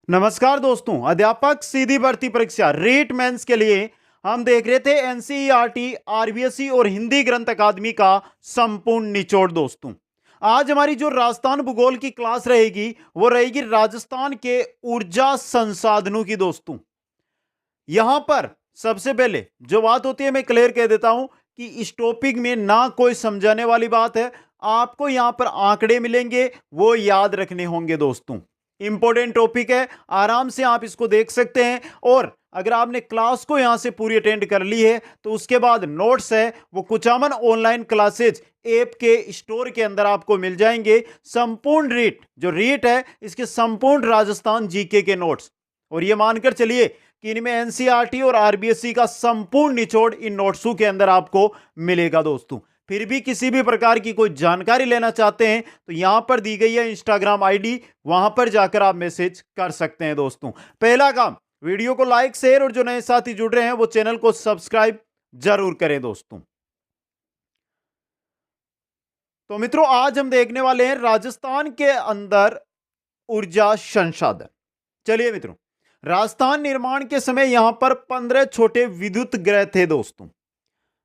नमस्कार दोस्तों, अध्यापक सीधी भर्ती परीक्षा रीट मेंस के लिए हम देख रहे थे एनसीईआरटी, आरबीएसई और हिंदी ग्रंथ अकादमी का संपूर्ण निचोड़। दोस्तों, आज हमारी जो राजस्थान भूगोल की क्लास रहेगी वो रहेगी राजस्थान के ऊर्जा संसाधनों की। दोस्तों, यहां पर सबसे पहले जो बात होती है मैं क्लियर कह देता हूं कि इस टॉपिक में ना कोई समझाने वाली बात है। आपको यहां पर आंकड़े मिलेंगे, वो याद रखने होंगे। दोस्तों, इंपॉर्टेंट टॉपिक है, आराम से आप इसको देख सकते हैं। और अगर आपने क्लास को यहां से पूरी अटेंड कर ली है तो उसके बाद नोट्स है वो कुचामन ऑनलाइन क्लासेज ऐप के स्टोर के अंदर आपको मिल जाएंगे। संपूर्ण रीट जो रीट है इसके संपूर्ण राजस्थान जीके के नोट्स, और ये मानकर चलिए कि इनमें एनसीईआरटी और आरबीएसई का संपूर्ण निचोड़ इन नोट्सों के अंदर आपको मिलेगा। दोस्तों, फिर भी किसी भी प्रकार की कोई जानकारी लेना चाहते हैं तो यहां पर दी गई है इंस्टाग्राम आईडी, वहां पर जाकर आप मैसेज कर सकते हैं। दोस्तों, पहला काम, वीडियो को लाइक, शेयर और जो नए साथी जुड़ रहे हैं वो चैनल को सब्सक्राइब जरूर करें। दोस्तों, तो मित्रों, आज हम देखने वाले हैं राजस्थान के अंदर ऊर्जा संसाधन। चलिए मित्रों, राजस्थान निर्माण के समय यहां पर 15 छोटे विद्युत ग्रह थे। दोस्तों,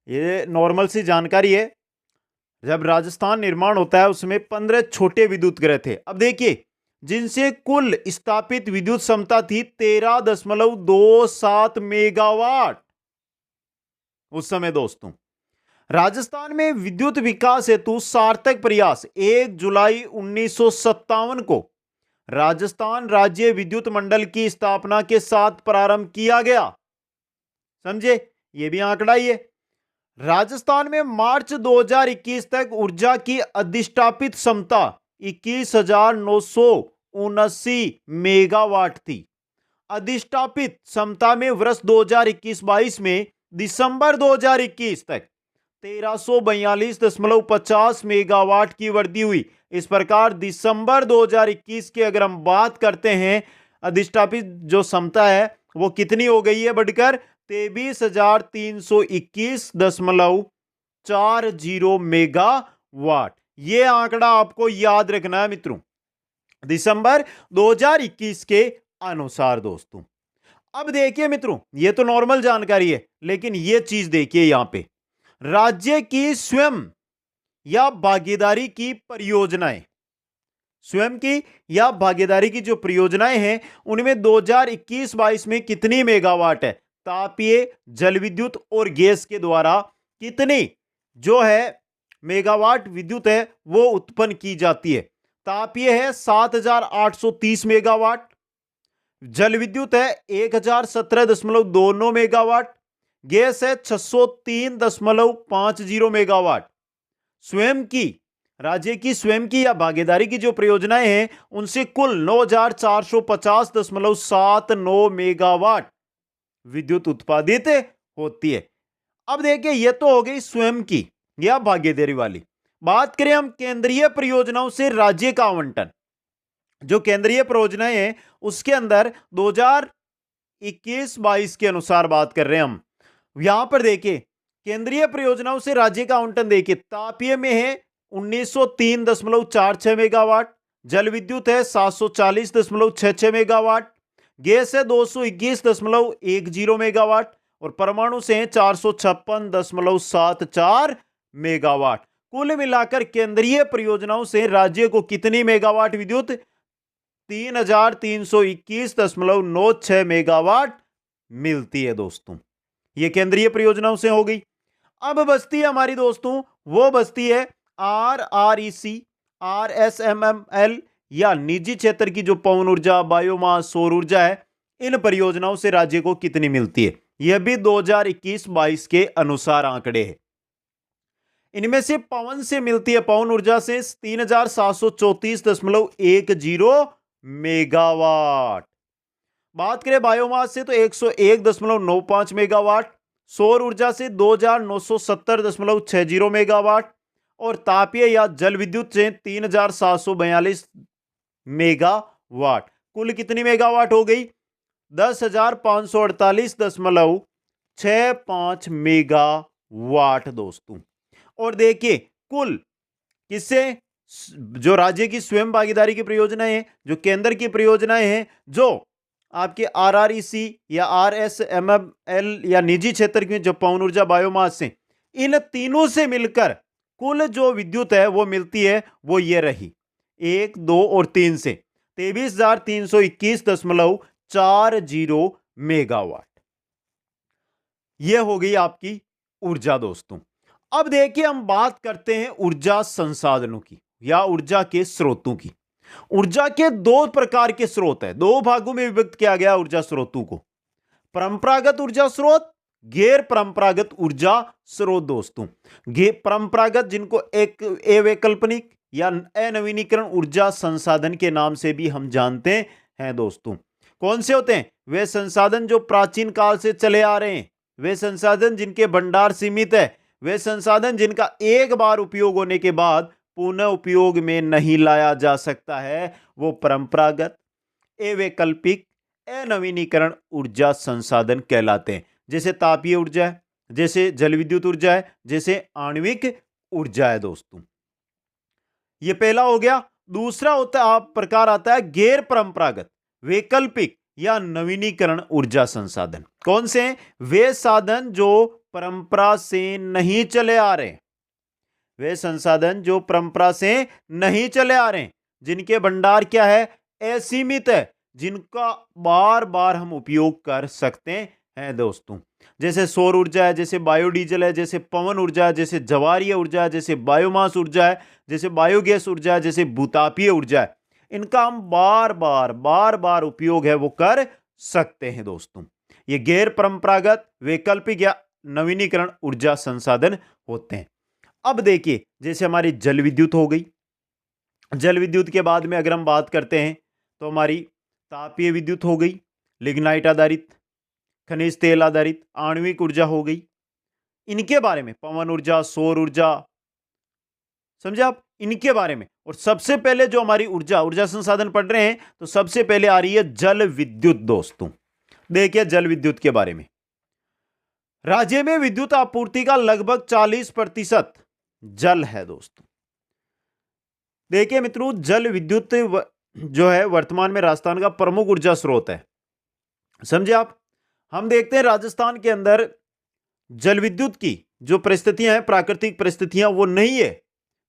ये नॉर्मल सी जानकारी है। जब राजस्थान निर्माण होता है उसमें 15 छोटे विद्युत ग्रह थे। अब देखिए, जिनसे कुल स्थापित विद्युत क्षमता थी 13.27 मेगावाट उस समय। दोस्तों, राजस्थान में विद्युत विकास हेतु सार्थक प्रयास 1 जुलाई 1957 को राजस्थान राज्य विद्युत मंडल की स्थापना के साथ प्रारंभ किया गया। समझे, यह भी आंकड़ा ही है। राजस्थान में मार्च 2021 तक ऊर्जा की अधिष्ठापित क्षमता 21,979 मेगावाट थी। अधिष्ठापित क्षमता में वर्ष 2021-22 में दिसंबर 2021 तक 1342.50 मेगावाट की वृद्धि हुई। इस प्रकार दिसंबर 2021 की अगर हम बात करते हैं, अधिष्ठापित जो क्षमता है वो कितनी हो गई है बढ़कर 23,321.40 मेगावाट। ये आंकड़ा आपको याद रखना है मित्रों, दिसंबर 2021 के अनुसार। दोस्तों, अब देखिए मित्रों, ये तो नॉर्मल जानकारी है, लेकिन ये चीज देखिए यहां पे राज्य की स्वयं या भागीदारी की परियोजनाएं, स्वयं की या भागीदारी की जो परियोजनाएं हैं उनमें 2021-22 में कितनी मेगावाट है, तापीय, जल विद्युत और गैस के द्वारा कितनी जो है मेगावाट विद्युत है वो उत्पन्न की जाती है। तापीय है 7,830 मेगावाट, जल विद्युत है 1,017.29 मेगावाट, गैस है 603.50 मेगावाट। स्वयं की, राज्य की स्वयं की या भागीदारी की जो परियोजनाएं हैं उनसे कुल 9,450.79 मेगावाट विद्युत उत्पादित होती है। अब देखिए, यह तो हो गई स्वयं की या भागीदारी वाली। बात करें हम केंद्रीय परियोजनाओं से राज्य का आवंटन, जो केंद्रीय परियोजनाएं हैं उसके अंदर 2021-22 के अनुसार बात कर रहे हैं हम। यहां पर देखिए, केंद्रीय परियोजनाओं से राज्य का आवंटन देखिए, तापीय में है 1903.46 मेगावाट, जल विद्युत है 740.66 मेगावाट, गैस है 221.10 मेगावाट और परमाणु से है 456.74 मेगावाट। कुल मिलाकर केंद्रीय परियोजनाओं से राज्य को कितनी मेगावाट विद्युत 3,321.96 मेगावाट मिलती है। दोस्तों, यह केंद्रीय परियोजनाओं से हो गई। अब बस्ती है हमारी दोस्तों, वो बस्ती है आरआरईसी, आरएसएमएमएल या निजी क्षेत्र की जो पवन ऊर्जा, बायोमास, सौर ऊर्जा है, इन परियोजनाओं से राज्य को कितनी मिलती है। यह भी 2021-22 के अनुसार आंकड़े हैं। इनमें से पवन से मिलती है, पवन ऊर्जा से 3,734.10 मेगावाट। बात करें बायोमास से तो 101.95 मेगावाट, सौर ऊर्जा से 2,970.60 मेगावाट और तापीय या जल विद्युत से 3,742 मेगावाट। कुल कितनी मेगावाट हो गई 10,548.65 मेगावाट। दोस्तों, और देखिए कुल किससे जो राज्य की स्वयं भागीदारी की परियोजनाएं हैं, जो केंद्र की परियोजनाएं हैं, जो आपके आरआरईसी या आरएसएमएल या निजी क्षेत्र की जो पवन ऊर्जा बायोमास है, इन तीनों से मिलकर कुल जो विद्युत है वो मिलती है, वो ये रही 1, 2 और 3 से 23,321.40 मेगावाट। ये हो गई आपकी ऊर्जा दोस्तों। अब देखिए हम बात करते हैं ऊर्जा संसाधनों की या ऊर्जा के स्रोतों की। ऊर्जा के दो प्रकार के स्रोत है, दो भागों में विभक्त किया गया ऊर्जा स्रोतों को, परंपरागत ऊर्जा स्रोत, गैर परंपरागत ऊर्जा स्रोत दोस्तों। परंपरागत जिनको एक अवैकल्पनिक या अनवीनीकरण ऊर्जा संसाधन के नाम से भी हम जानते हैं दोस्तों। कौन से होते हैं? वे संसाधन जो प्राचीन काल से चले आ रहे हैं, वे संसाधन जिनके भंडार सीमित है, वे संसाधन जिनका एक बार उपयोग होने के बाद पुनः उपयोग में नहीं लाया जा सकता है, वो परंपरागत, अवैकल्पिक, अनवीनीकरण ऊर्जा संसाधन कहलाते हैं। जैसे तापीय ऊर्जा है, जैसे जल विद्युत ऊर्जा है, जैसे आणविक ऊर्जा है दोस्तों। ये पहला हो गया। दूसरा होता है प्रकार आता है गैर परंपरागत, वैकल्पिक या नवीनीकरण ऊर्जा संसाधन। कौन से? वे साधन जो परंपरा से नहीं चले आ रहे, वे संसाधन जो परंपरा से नहीं चले आ रहे, जिनके भंडार क्या है? असीमित है, जिनका बार बार हम उपयोग कर सकते हैं दोस्तों। जैसे सौर ऊर्जा है, जैसे बायोडीजल है, जैसे पवन ऊर्जा है, जैसे ज्वारीय ऊर्जा है, जैसे बायोमास ऊर्जा है, जैसे बायोगैस ऊर्जा है, जैसे भूतापीय ऊर्जा है। इनका हम बार बार उपयोग है वो कर सकते हैं दोस्तों। ये गैर परंपरागत, वैकल्पिक या नवीनीकरण ऊर्जा संसाधन होते हैं। अब देखिए जैसे हमारी जल विद्युत हो गई, जल विद्युत के बाद में अगर हम बात करते हैं तो हमारी तापीय विद्युत हो गई, लिग्नाइट आधारित, खनिज तेल आधारित, आणविक ऊर्जा हो गई। इनके बारे में पवन ऊर्जा, सौर ऊर्जा, समझे आप इनके बारे में। और सबसे पहले जो हमारी ऊर्जा संसाधन पढ़ रहे हैं तो सबसे पहले आ रही है जल विद्युत दोस्तों। देखिए जल विद्युत के बारे में, राज्य में विद्युत आपूर्ति का लगभग 40% जल है दोस्तों। देखिए मित्रों, जल विद्युत जो है वर्तमान में राजस्थान का प्रमुख ऊर्जा स्रोत है, समझे आप। हम देखते हैं राजस्थान के अंदर जल विद्युत की जो परिस्थितियां हैं, प्राकृतिक परिस्थितियां वो नहीं है,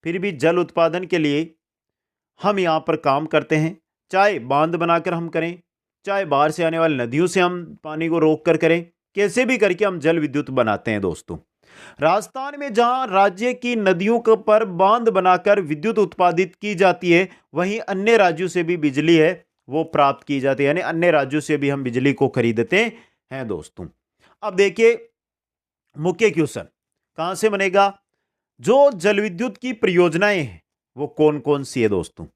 फिर भी जल उत्पादन के लिए हम यहां पर काम करते हैं। चाहे बांध बनाकर हम करें, चाहे बाहर से आने वाली नदियों से हम पानी को रोक कर करें, कैसे भी करके हम जल विद्युत बनाते हैं दोस्तों। राजस्थान में जहां राज्य की नदियों के पर बांध बनाकर विद्युत उत्पादित की जाती है, वहीं अन्य राज्यों से भी बिजली है वो प्राप्त की जाती है, यानी अन्य राज्यों से भी हम बिजली को खरीदते हैं दोस्तों। अब देखिए मुख्य क्वेश्चन कहां से बनेगा, जो जल विद्युत की परियोजनाएं हैं वो कौन कौन सी है दोस्तों।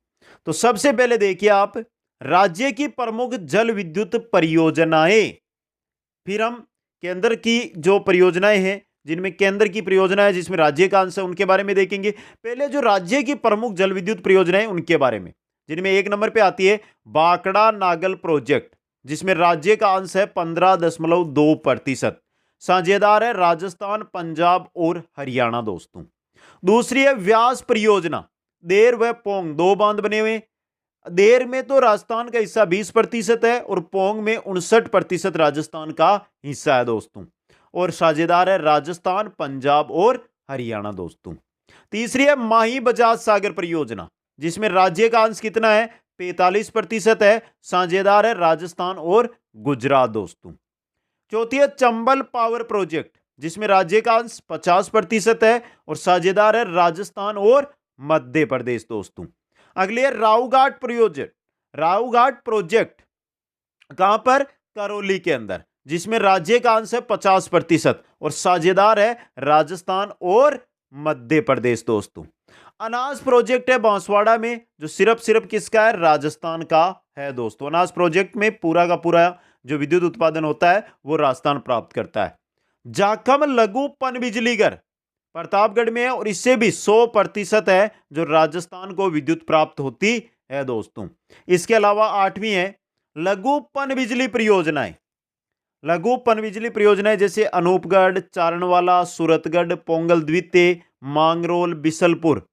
तो सबसे पहले देखिए आप राज्य की प्रमुख जल विद्युत परियोजनाएं, फिर हम केंद्र की जो परियोजनाएं हैं, जिनमें केंद्र की परियोजना है जिसमें राज्य का अंश है, उनके बारे में देखेंगे। पहले जो राज्य की प्रमुख जल विद्युत परियोजनाएं उनके बारे में, जिनमें एक नंबर पे आती है बाकड़ा नागल प्रोजेक्ट, जिसमें राज्य का अंश है 15.2%। साझेदार है राजस्थान, पंजाब और हरियाणा दोस्तों। दूसरी है व्यास परियोजना, देर व पोंग, दो बांध बने हुए। देर में तो राजस्थान का हिस्सा 20% है और पोंग में 59% राजस्थान का हिस्सा है दोस्तों। और साझेदार है राजस्थान, पंजाब और हरियाणा दोस्तों। तीसरी है माही बजाज सागर परियोजना, जिसमें राज्य का अंश कितना है? 45% है। साझेदार है राजस्थान और गुजरात दोस्तों। चौथी है चंबल पावर प्रोजेक्ट, जिसमें राज्य का अंश 50% है और साझेदार है राजस्थान और मध्य प्रदेश दोस्तों। अगले है रावघाट प्रोजेक्ट। रावघाट प्रोजेक्ट कहां पर? करौली के अंदर, जिसमें राज्य का अंश है 50% और साझेदार है राजस्थान और मध्य प्रदेश दोस्तों। अनाज प्रोजेक्ट है बांसवाड़ा में, जो सिर्फ किसका है? राजस्थान का है दोस्तों। अनाज प्रोजेक्ट में पूरा का पूरा जो विद्युत उत्पादन होता है वो राजस्थान प्राप्त करता है। जाखम लघु पन बिजली घर प्रतापगढ़ में है और इससे भी 100% है जो राजस्थान को विद्युत प्राप्त होती है दोस्तों। इसके अलावा 8वीं है लघु पन बिजली परियोजनाएं। लघु पन बिजली परियोजनाएं जैसे अनूपगढ़, चारणवाला, सूरतगढ़, पोंगल द्वितीय, मांगरोल, बिसलपुर,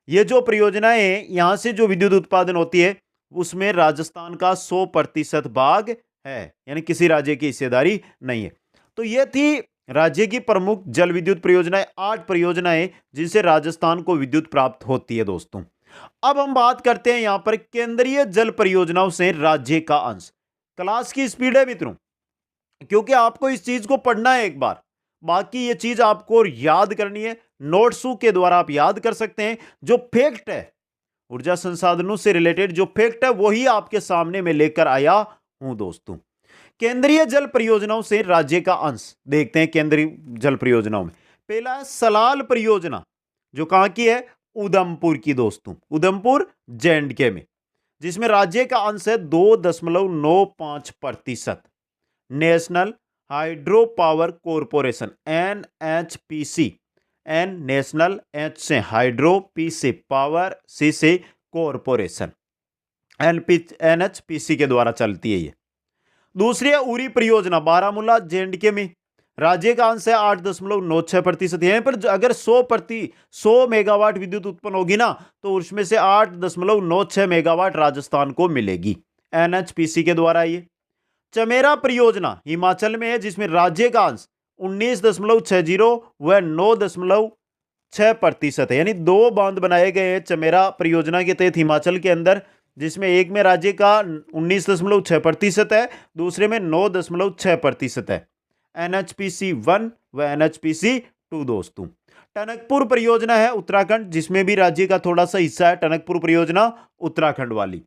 ये जो परियोजनाएं यहां से जो विद्युत उत्पादन होती है उसमें राजस्थान का 100% भाग है, यानी किसी राज्य की हिस्सेदारी नहीं है। तो ये थी राज्य की प्रमुख जल विद्युत परियोजनाएं, 8 परियोजनाएं जिनसे राजस्थान को विद्युत प्राप्त होती है दोस्तों। अब हम बात करते हैं यहां पर केंद्रीय जल परियोजनाओं से राज्य का अंश। क्लास की स्पीड है मित्रों, क्योंकि आपको इस चीज को पढ़ना है एक बार, बाकी ये चीज आपको याद करनी है। नोट्सों के द्वारा आप याद कर सकते हैं। जो फैक्ट है ऊर्जा संसाधनों से रिलेटेड, जो फैक्ट है वही आपके सामने में लेकर आया हूं दोस्तों। केंद्रीय जल परियोजनाओं से राज्य का अंश देखते हैं। केंद्रीय जल परियोजनाओं में पहला है सलाल परियोजना, जो कहां की है, उधमपुर की दोस्तों, उधमपुर जे&के में, जिसमें राज्य का अंश है 2.95%। National hydro power corporation NHPC, N national, H से हाइड्रो, पी से पावर, सी से कॉरपोरेशन, NHPC के द्वारा चलती है ये। दूसरी है उरी परियोजना, बारामूला जे&के में, राज्य का अंश है 8.96%। यहां पर अगर 100 मेगावाट विद्युत उत्पन्न होगी ना, तो उसमें से 8.96 मेगावाट राजस्थान को मिलेगी, NHPC के द्वारा ये। चमेरा परियोजना हिमाचल में है, जिसमें राज्य का अंश 19.60 व 9.6% है, यानी 2 बांध बनाए गए हैं चमेरा परियोजना के तहत हिमाचल के अंदर, जिसमें एक में राज्य का 19.6% है, दूसरे में 9.6% है। NHPC 1 व NHPC 2 दोस्तों। टनकपुर परियोजना है उत्तराखंड, जिसमें भी राज्य का थोड़ा सा हिस्सा है, टनकपुर परियोजना उत्तराखंड वाली।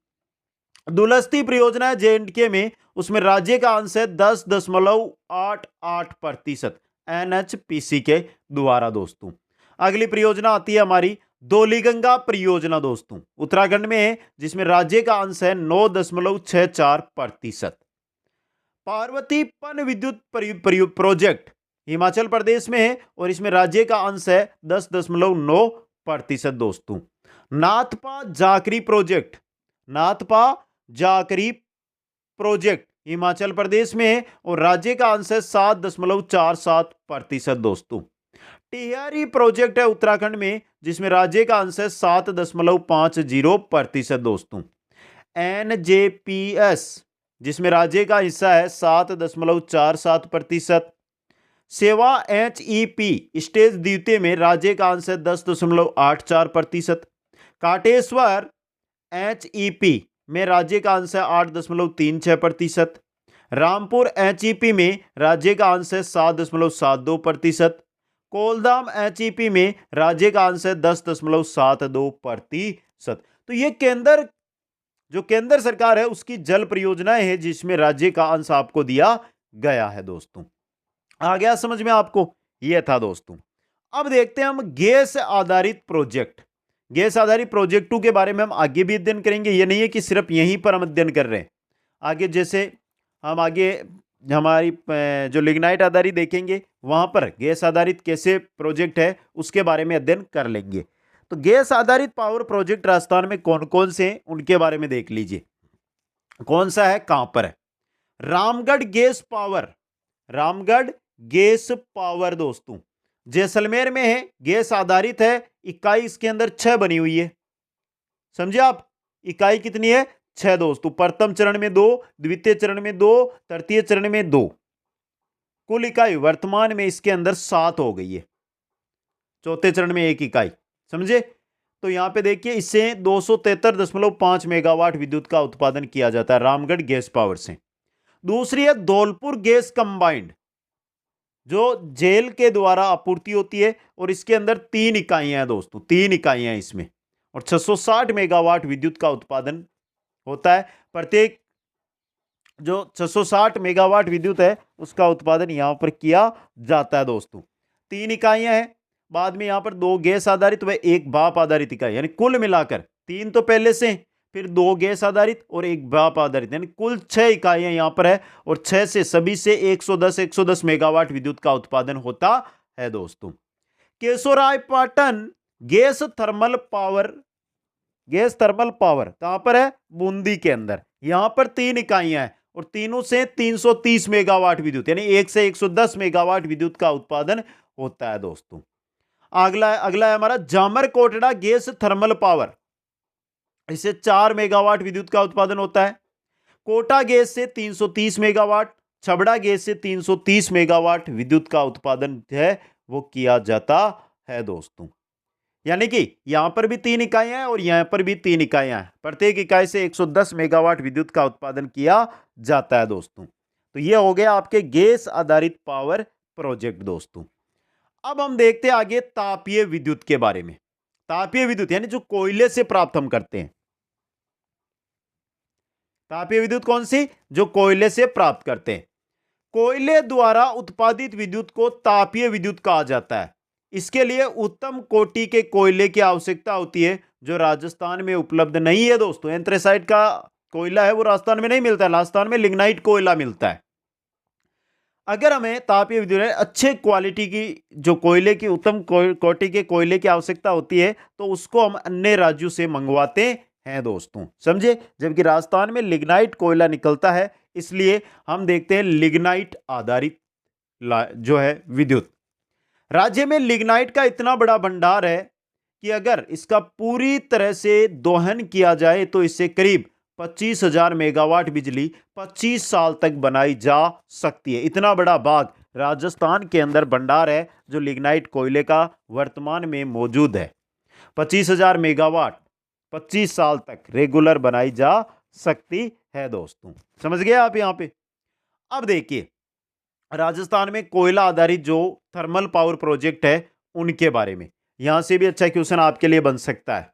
दुलस्ती परियोजना है जे&के में, उसमें राज्य का अंश है 10.88%, NHPC के द्वारा दोस्तों। अगली परियोजना आती है हमारी धौलीगंगा परियोजना दोस्तों, उत्तराखंड में है, जिसमें राज्य का अंश है 9.64%। पार्वती पन विद्युत प्रोजेक्ट हिमाचल प्रदेश में है, और इसमें राज्य का अंश है 10.9% दोस्तों। नाथपा जाकरी प्रोजेक्ट, नाथपा जाकरी प्रोजेक्ट हिमाचल प्रदेश में है, और राज्य का अंश है 7.47% दोस्तों। टिहरी प्रोजेक्ट है उत्तराखंड में, जिसमें राज्य का अंश है 7.50% दोस्तों। NJPS, जिसमें राज्य का हिस्सा है 7.47%। सेवा HEP स्टेज द्वितीय में राज्य का अंश है 10.84%। काटेश्वर HEP में राज्य का अंश है 8.36%। रामपुर HEP में राज्य का अंश है 7.72%। कोलधाम HEP में राज्य का अंश है 10.72%। तो ये केंद्र सरकार है उसकी जल परियोजनाएं हैं, जिसमें राज्य का अंश आपको दिया गया है दोस्तों। आ गया समझ में आपको? यह था दोस्तों। अब देखते हैं हम गैस आधारित प्रोजेक्ट। गैस आधारित प्रोजेक्टों के बारे में हम आगे भी अध्ययन करेंगे। यह नहीं है कि सिर्फ यहीं पर हम अध्ययन कर रहे हैं, आगे जैसे हम आगे हमारी जो लिग्नाइट आधारित देखेंगे, वहां पर गैस आधारित कैसे प्रोजेक्ट है उसके बारे में अध्ययन कर लेंगे। तो गैस आधारित पावर प्रोजेक्ट राजस्थान में कौन कौन से हैं उनके बारे में देख लीजिए। कौन सा है, कहां पर है? Ramgarh gas power, Ramgarh gas power दोस्तों जैसलमेर में है, गैस आधारित है। इकाई इसके अंदर 6 बनी हुई है, समझे आप? इकाई कितनी है? 6 दोस्तों। प्रथम चरण में 2, द्वितीय चरण में 2, तृतीय चरण में 2। कुल इकाई वर्तमान में इसके अंदर 7 हो गई है। चौथे चरण में 1 इकाई, समझे? तो यहां पे देखिए, इससे 273.5 मेगावाट विद्युत का उत्पादन किया जाता है रामगढ़ गैस पावर से। दूसरी है धौलपुर गैस कंबाइंड, जो जेल के द्वारा आपूर्ति होती है, और इसके अंदर 3 इकाइयां हैं दोस्तों, 3 इकाइयां हैं इसमें, और 660 मेगावाट विद्युत का उत्पादन होता है। प्रत्येक जो 660 मेगावाट विद्युत है उसका उत्पादन यहां पर किया जाता है दोस्तों। 3 इकाइयां हैं, बाद में यहां पर 2 गैस आधारित व 1 भाप आधारित इकाई, यानी कुल मिलाकर 3 तो पहले से, फिर 2 गैस आधारित और 1 भाप आधारित, यानी कुल 6 इकाइयां यहां पर है, और 6 से सभी से 110 मेगावाट विद्युत का उत्पादन होता है दोस्तों। Keshoraipatan gas thermal power, gas thermal power कहां पर है? बूंदी के अंदर। यहां पर 3 इकाइयां हैं, और तीनों से 330 मेगावाट विद्युत, यानी 1 से 110 मेगावाट विद्युत का उत्पादन होता है दोस्तों। अगला अगला है हमारा जामर-कोटड़ा गैस थर्मल पावर, इससे 4 मेगावाट विद्युत का उत्पादन होता है। कोटा गैस से 330 मेगावाट, छबड़ा गैस से 330 मेगावाट विद्युत का उत्पादन है वो किया जाता है दोस्तों। यानी कि यहां पर भी 3 इकाइयां हैं और यहां पर भी 3 इकाइयां हैं, प्रत्येक इकाई से 110 मेगावाट विद्युत का उत्पादन किया जाता है दोस्तों। तो ये हो गया आपके गैस आधारित पावर प्रोजेक्ट दोस्तों। अब हम देखते हैं आगे तापीय विद्युत के बारे में। तापीय विद्युत यानी जो कोयले से प्राप्त हम करते हैं। तापीय विद्युत कौन सी? जो कोयले से प्राप्त करते हैं। कोयले द्वारा उत्पादित विद्युत को तापीय विद्युत कहा जाता है। इसके लिए उत्तम कोटि के कोयले की आवश्यकता होती है, जो राजस्थान में उपलब्ध नहीं है दोस्तों। एंथ्रेसाइट का कोयला है वो राजस्थान में नहीं मिलता है, राजस्थान में लिग्नाइट कोयला मिलता है। अगर हमें तापीय विद्युत अच्छे क्वालिटी की जो कोयले की उत्तम कोटि के कोयले की आवश्यकता होती है, तो उसको हम अन्य राज्यों से मंगवाते हैं दोस्तों, समझे। जबकि राजस्थान में लिग्नाइट कोयला निकलता है, इसलिए हम देखते हैं लिग्नाइट आधारित जो है विद्युत। राज्य में लिग्नाइट का इतना बड़ा भंडार है कि अगर इसका पूरी तरह से दोहन किया जाए तो इससे करीब 25,000 मेगावाट बिजली 25 साल तक बनाई जा सकती है। इतना बड़ा बाग राजस्थान के अंदर भंडार है जो लिग्नाइट कोयले का वर्तमान में मौजूद है। 25,000 मेगावाट 25 साल तक रेगुलर बनाई जा सकती है दोस्तों, समझ गए आप यहां पे। अब देखिए राजस्थान में कोयला आधारित जो थर्मल पावर प्रोजेक्ट है उनके बारे में, यहां से भी अच्छा क्वेश्चन आपके लिए बन सकता है।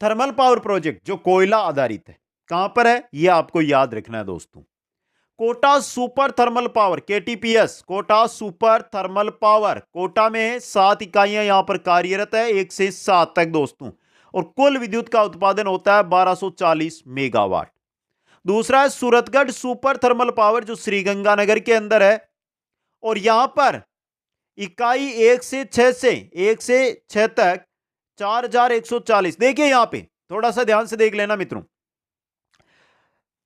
थर्मल पावर प्रोजेक्ट जो कोयला आधारित है कहां पर है ये आपको याद रखना है दोस्तों। Kota super thermal power KTPS, Kota super thermal power, Kota में 7 इकाइयां यहां पर कार्यरत है 1 से 7 तक दोस्तों, और कुल विद्युत का उत्पादन होता है 1240 मेगावाट। दूसरा है सूरतगढ़ सुपर थर्मल पावर जो श्रीगंगानगर के अंदर है, और यहां पर इकाई 1 से 6 तक 4140। देखिए यहां पे थोड़ा सा ध्यान से देख लेना मित्रों,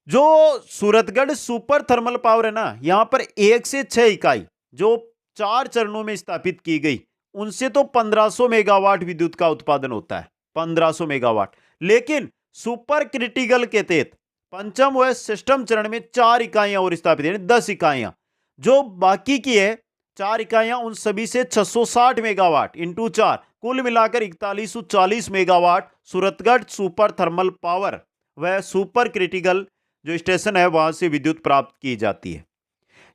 जो सूरतगढ़ सुपर थर्मल पावर है ना, यहां पर 1 से 6 इकाई जो 4 चरणों में स्थापित की गई, उनसे तो 1500 मेगावाट विद्युत का उत्पादन होता है, 1500 मेगावाट। लेकिन सुपर क्रिटिकल के तहत पंचम व सिस्टम चरण में 4 इकाइयां और स्थापित है, 10 इकाइयां। जो बाकी की है 4 इकाइयां, उन सभी से 660 मेगावाट इंटू 4, कुल मिलाकर 4140 megawatt Suratgarh super thermal power व सुपर क्रिटिकल जो स्टेशन है वहां से विद्युत प्राप्त की जाती है।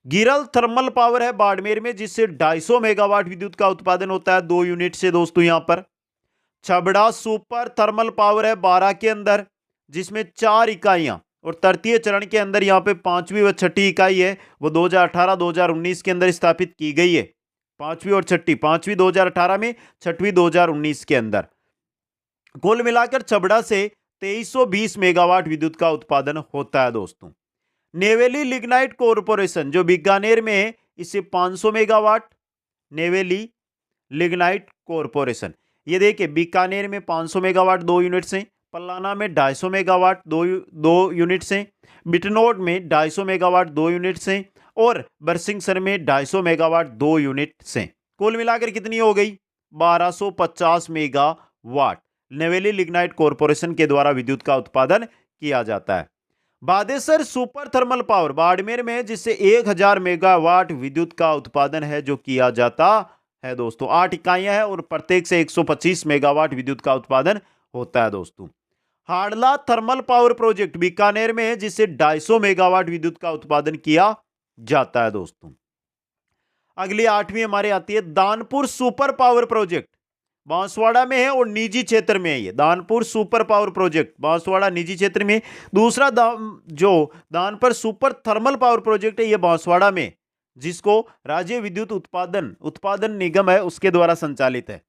गिरल थर्मल पावर है बाड़मेर में, जिससे 250 मेगावाट विद्युत का उत्पादन होता है 2 यूनिट से दोस्तों यहां पर। छबड़ा सुपर थर्मल पावर है 12 के अंदर, जिसमें 4 इकाइयां, और तृतीय चरण के अंदर यहां पे 5वीं व 6ठी इकाई है वो 2018-2019 के अंदर स्थापित की गई है। 5वीं और 6ठी, 5वीं 2018 में, 6वीं 2019 के अंदर। कुल मिलाकर छबड़ा से 2320 मेगावाट विद्युत का उत्पादन होता है दोस्तों। नेवेली लिग्नाइट कॉरपोरेशन जो बीकानेर में है, इससे 500 मेगावाट। नेवेली लिग्नाइट कॉरपोरेशन, ये देखिए बीकानेर में 500 मेगावाट 2 यूनिट से, पल्लाना में 250 मेगावाट 2 यूनिट से, बिटनोड में 250 मेगावाट 2 यूनिट से, और बरसिंहसर में 250 मेगावाट 2 यूनिट से। कुल मिलाकर कितनी हो गई? 1250 मेगावाट नेवेली लिग्नाइट कॉरपोरेशन के द्वारा विद्युत का उत्पादन किया जाता है। बादेसर सुपर थर्मल पावर बाड़मेर में, जिससे 1000 मेगावाट विद्युत का उत्पादन है जो किया जाता है दोस्तों। 8 इकाइयां हैं और प्रत्येक से 125 मेगावाट विद्युत का उत्पादन होता है दोस्तों। हाड़ला थर्मल पावर प्रोजेक्ट बीकानेर में है, जिससे 250 मेगावाट विद्युत का उत्पादन किया जाता है दोस्तों। अगली 8वीं हमारे आती है Danpur super power project, Banswara में है और निजी क्षेत्र में है। ये Danpur super power project Banswara निजी क्षेत्र में। दूसरा जो Danpur super thermal power project है ये बांसवाड़ा में, जिसको राज्य विद्युत उत्पादन निगम है उसके द्वारा संचालित है।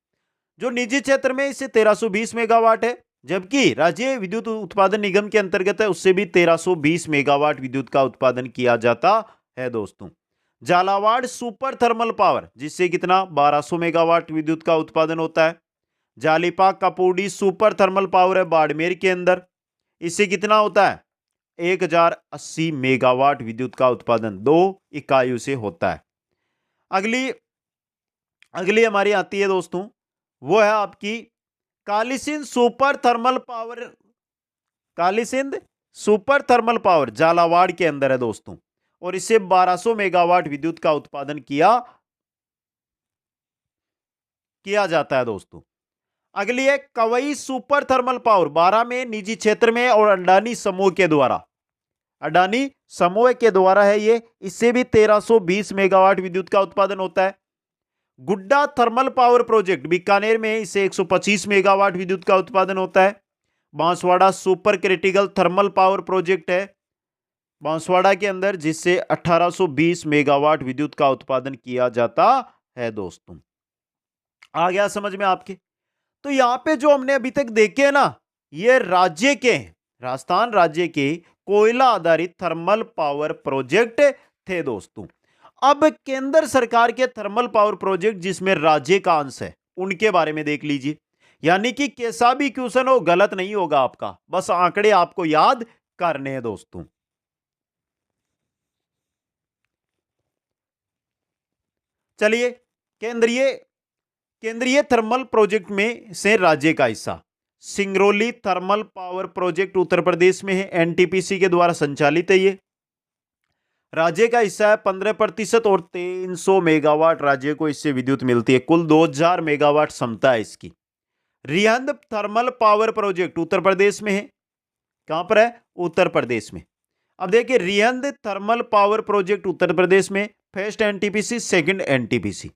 जो निजी क्षेत्र में इससे 1320 मेगावाट है, जबकि राज्य विद्युत उत्पादन निगम के अंतर्गत है उससे भी 1320 मेगावाट विद्युत का उत्पादन किया जाता है दोस्तों। झालावाड़ सुपर थर्मल पावर, जिससे कितना 1200 मेगावाट विद्युत का उत्पादन होता है। Jalipa Kapurdi super thermal power है बाड़मेर के अंदर, इससे कितना होता है 1080 मेगावाट विद्युत का उत्पादन 2 इकाइयों से होता है। अगली अगली हमारी आती है दोस्तों, वो है आपकी Kalisindh super thermal power. Kalisindh super thermal power Jhalawar के अंदर है दोस्तों, और इससे 1200 मेगावाट विद्युत का उत्पादन किया जाता है दोस्तों। अगली है कवई सुपर थर्मल पावर, 12 में निजी क्षेत्र में और अडानी समूह के द्वारा। अडानी समूह के द्वारा है ये, इससे भी 1320 मेगावाट विद्युत का उत्पादन होता है। गुड्डा थर्मल पावर प्रोजेक्ट बीकानेर में, इससे 125 मेगावाट विद्युत का उत्पादन होता है। Banswara super critical thermal power project है बांसवाड़ा के अंदर, जिससे 1820 मेगावाट विद्युत का उत्पादन किया जाता है दोस्तों। आ गया समझ में आपके? तो यहां पे जो हमने अभी तक देखे हैं ना, ये राज्य के, राजस्थान राज्य के कोयला आधारित थर्मल पावर प्रोजेक्ट थे दोस्तों। अब केंद्र सरकार के थर्मल पावर प्रोजेक्ट जिसमें राज्य का अंश है, उनके बारे में देख लीजिए। यानी कि कैसा भी क्वेश्चन हो गलत नहीं होगा आपका, बस आंकड़े आपको याद करने हैं दोस्तों। चलिए, केंद्रीय थर्मल प्रोजेक्ट में से राज्य का हिस्सा Singrauli thermal power project Uttar Pradesh में है, एनटीपीसी के द्वारा संचालित है। ये राज्य का हिस्सा है 15% और 300 मेगावाट राज्य को इससे विद्युत मिलती है। कुल 2000 मेगावाट क्षमता है इसकी। Rihand thermal power project Uttar Pradesh में है। कहां पर है? उत्तर प्रदेश में। अब देखिए, Rihand thermal power project Uttar Pradesh में, फर्स्ट एनटीपीसी, सेकंड एनटीपीसी।